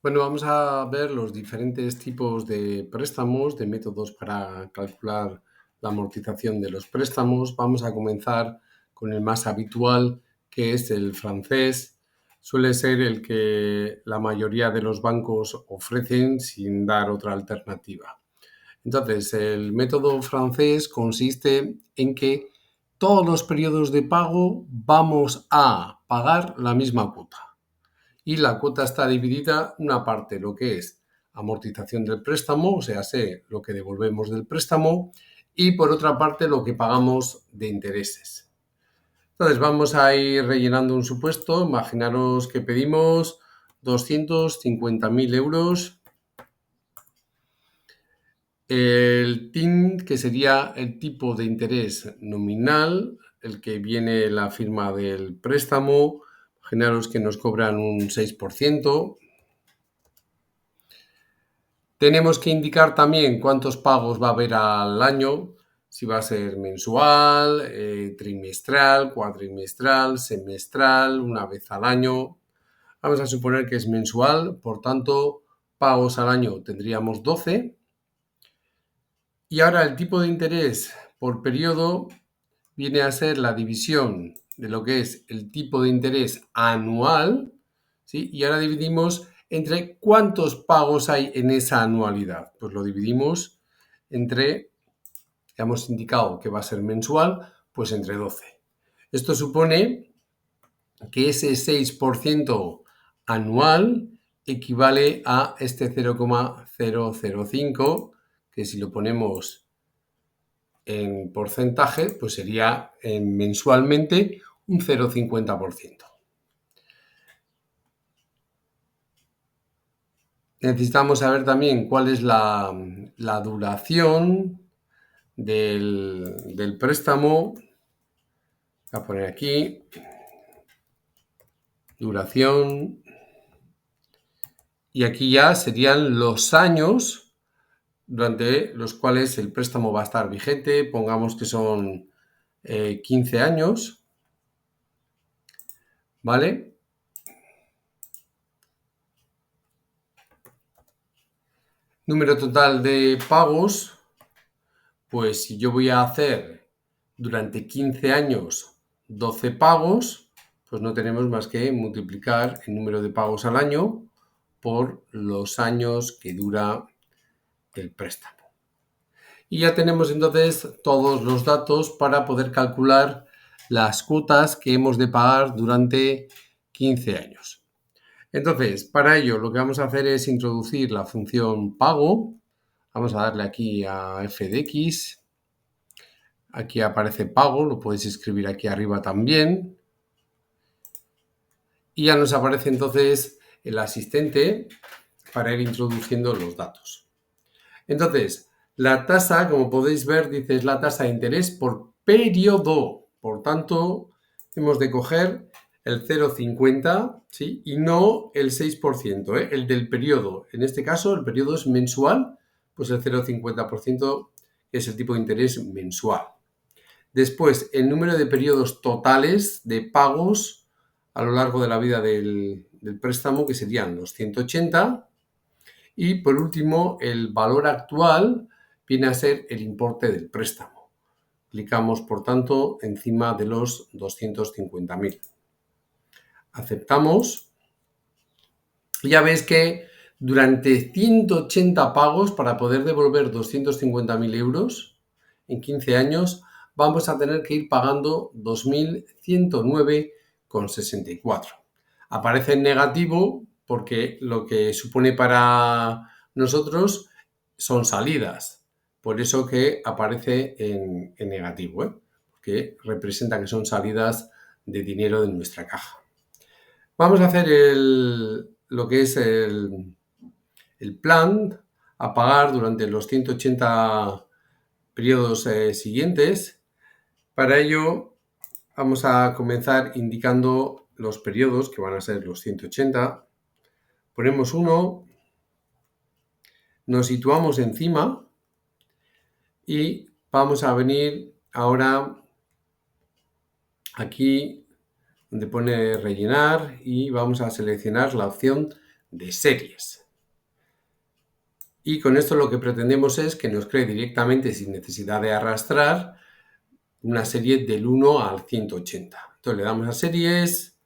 Bueno, vamos a ver los diferentes tipos de préstamos, de métodos para calcular la amortización de los préstamos. Vamos a comenzar con el más habitual, que es el francés. Suele ser el que la mayoría de los bancos ofrecen sin dar otra alternativa. Entonces, el método francés consiste en que todos los periodos de pago vamos a pagar la misma cuota y la cuota está dividida una parte, lo que es amortización del préstamo, o sea, sé lo que devolvemos del préstamo, y por otra parte lo que pagamos de intereses. Entonces vamos a ir rellenando un supuesto. Imaginaros que pedimos 250.000 euros. El TIN, que sería el tipo de interés nominal, el que viene la firma del préstamo. Imaginaros que nos cobran un 6%. Tenemos que indicar también cuántos pagos va a haber al año, si va a ser mensual, trimestral, cuatrimestral, semestral, una vez al año. Vamos a suponer que es mensual, por tanto, pagos al año tendríamos 12. Y ahora el tipo de interés por periodo viene a ser la división de lo que es el tipo de interés anual, ¿sí? Y ahora dividimos entre cuántos pagos hay en esa anualidad. Pues lo dividimos entre, ya hemos indicado que va a ser mensual, pues entre 12. Esto supone que ese 6% anual equivale a este 0,005, que si lo ponemos en porcentaje, pues sería mensualmente un 0,50%. Necesitamos saber también cuál es la duración del préstamo. Voy a poner aquí duración. Y aquí ya serían los años durante los cuales el préstamo va a estar vigente. Pongamos que son 15 años, ¿vale? Número total de pagos, pues si yo voy a hacer durante 15 años 12 pagos, pues no tenemos más que multiplicar el número de pagos al año por los años que dura el préstamo. Y ya tenemos entonces todos los datos para poder calcular las cuotas que hemos de pagar durante 15 años. Entonces, para ello lo que vamos a hacer es introducir la función pago. Vamos a darle aquí a f de x. Aquí aparece pago, lo podéis escribir aquí arriba también. Y ya nos aparece entonces el asistente para ir introduciendo los datos. Entonces, la tasa, como podéis ver, dice es la tasa de interés por periodo. Por tanto, hemos de coger el 0,50, ¿sí? Y no el 6%, el del periodo. En este caso, el periodo es mensual, pues el 0,50% es el tipo de interés mensual. Después, el número de periodos totales de pagos a lo largo de la vida del préstamo, que serían los 180. Y por último, el valor actual viene a ser el importe del préstamo. Clicamos, por tanto, encima de los 250.000. Aceptamos. Y ya veis que durante 180 pagos, para poder devolver 250.000 euros en 15 años, vamos a tener que ir pagando 2.109,64. Aparece en negativo porque lo que supone para nosotros son salidas. Por eso que aparece en negativo, que representa que son salidas de dinero de nuestra caja. Vamos a hacer lo que es el plan a pagar durante los 180 periodos siguientes. Para ello vamos a comenzar indicando los periodos, que van a ser los 180. Ponemos 1, nos situamos encima y vamos a venir ahora aquí donde pone rellenar y vamos a seleccionar la opción de series. Y con esto lo que pretendemos es que nos cree directamente, sin necesidad de arrastrar, una serie del 1 al 180. Entonces le damos a series,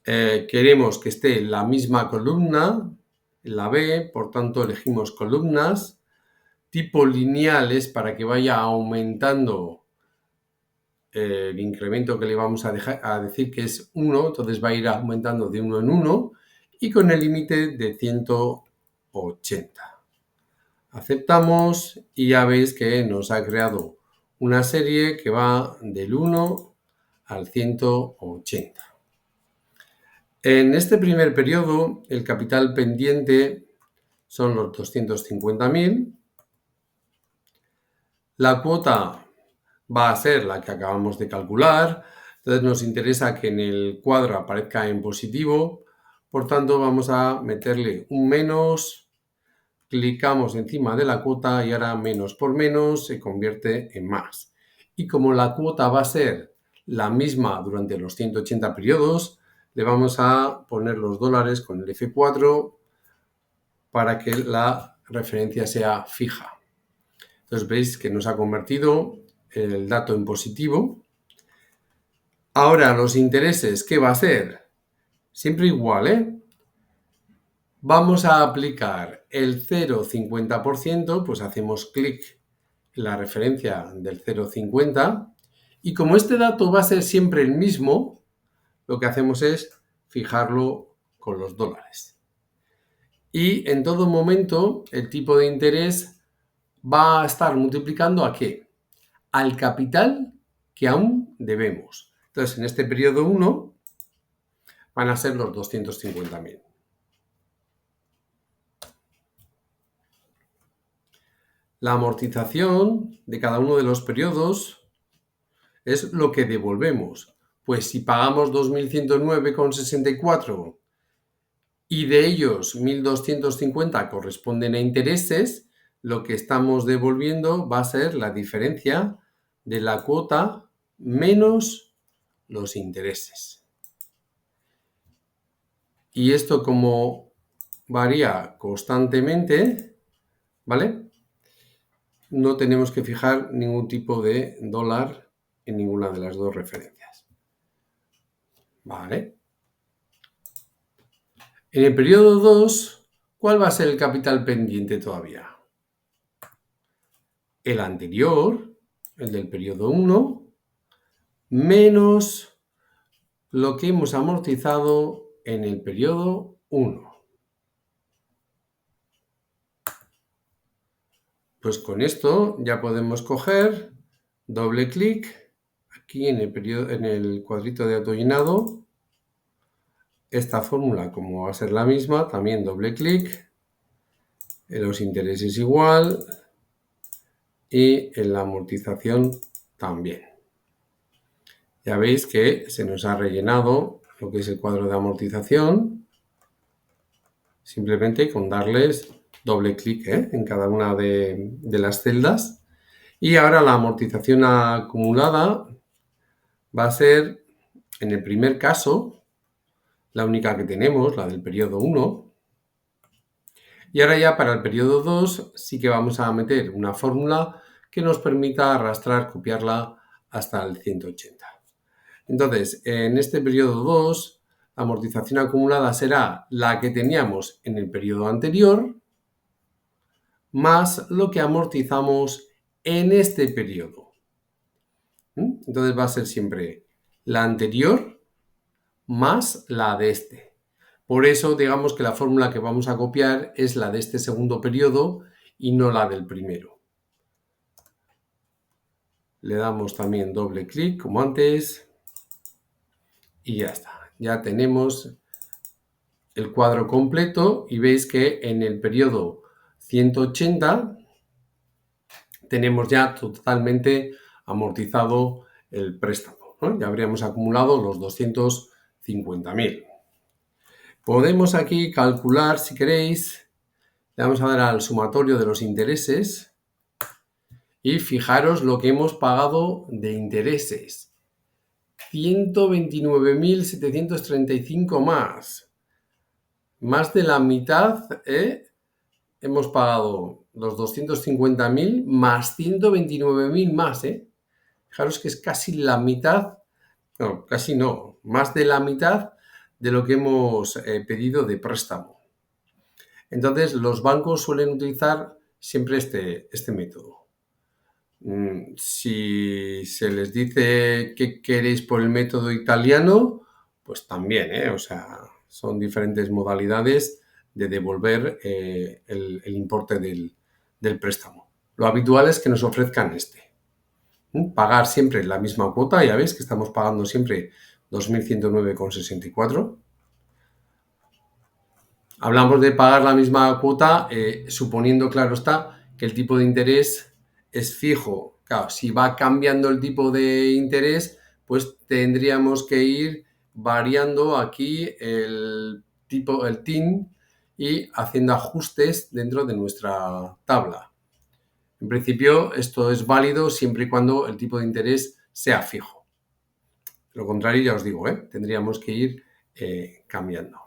queremos que esté en la misma columna, en la B, por tanto elegimos columnas, tipo lineal es para que vaya aumentando el incremento que le vamos a decir que es 1, entonces va a ir aumentando de 1 en 1 y con el límite de 180. Aceptamos y ya veis que nos ha creado una serie que va del 1 al 180. En este primer periodo, el capital pendiente son los 250.000. La cuota va a ser la que acabamos de calcular, entonces nos interesa que en el cuadro aparezca en positivo, por tanto vamos a meterle un menos. Clicamos encima de la cuota y ahora menos por menos se convierte en más. Y como la cuota va a ser la misma durante los 180 periodos, le vamos a poner los dólares con el F4 para que la referencia sea fija. Entonces veis que nos ha convertido el dato en positivo. Ahora los intereses, ¿qué va a ser? Siempre igual, ¿eh? Vamos a aplicar el 0,50%, pues hacemos clic en la referencia del 0,50 y como este dato va a ser siempre el mismo, lo que hacemos es fijarlo con los dólares. Y en todo momento el tipo de interés va a estar multiplicando ¿a qué? Al capital que aún debemos. Entonces, en este periodo 1 van a ser los 250.000. La amortización de cada uno de los periodos es lo que devolvemos. Pues si pagamos 2.109,64 y de ellos 1.250 corresponden a intereses, lo que estamos devolviendo va a ser la diferencia de la cuota menos los intereses. Y esto como varía constantemente, ¿vale? No tenemos que fijar ningún tipo de dólar en ninguna de las dos referencias. ¿Vale? En el periodo 2, ¿cuál va a ser el capital pendiente todavía? El anterior, el del periodo 1, menos lo que hemos amortizado en el periodo 1. Pues con esto ya podemos coger, doble clic, aquí en el cuadrito de autollenado, esta fórmula como va a ser la misma, también doble clic, en los intereses igual y en la amortización también. Ya veis que se nos ha rellenado lo que es el cuadro de amortización, simplemente con darles doble clic en cada una de las celdas. Y ahora la amortización acumulada va a ser, en el primer caso, la única que tenemos, la del periodo 1. Y ahora ya para el periodo 2 sí que vamos a meter una fórmula que nos permita arrastrar, copiarla hasta el 180. Entonces, en este periodo 2, la amortización acumulada será la que teníamos en el periodo anterior, más lo que amortizamos en este periodo. Entonces va a ser siempre la anterior más la de este. Por eso, digamos que la fórmula que vamos a copiar es la de este segundo periodo y no la del primero. Le damos también doble clic, como antes, y ya está. Ya tenemos el cuadro completo y veis que en el periodo 180 tenemos ya totalmente amortizado el préstamo, ¿no? Ya habríamos acumulado los 250.000. Podemos aquí calcular, si queréis, le vamos a dar al sumatorio de los intereses y fijaros lo que hemos pagado de intereses. 129.735 más. Más de la mitad, hemos pagado los 250.000 más 129.000 más, Fijaros que es casi la mitad, no, casi no, más de la mitad de lo que hemos pedido de préstamo. Entonces, los bancos suelen utilizar siempre este método. Si se les dice que queréis por el método italiano, pues también, o sea, son diferentes modalidades de devolver el importe del préstamo. Lo habitual es que nos ofrezcan pagar siempre la misma cuota, ya veis que estamos pagando siempre 2.109,64. Hablamos de pagar la misma cuota, suponiendo, claro está, que el tipo de interés es fijo. Claro, si va cambiando el tipo de interés, pues tendríamos que ir variando aquí el tipo, el TIN, y haciendo ajustes dentro de nuestra tabla. En principio, esto es válido siempre y cuando el tipo de interés sea fijo. Lo contrario, ya os digo, tendríamos que ir cambiando.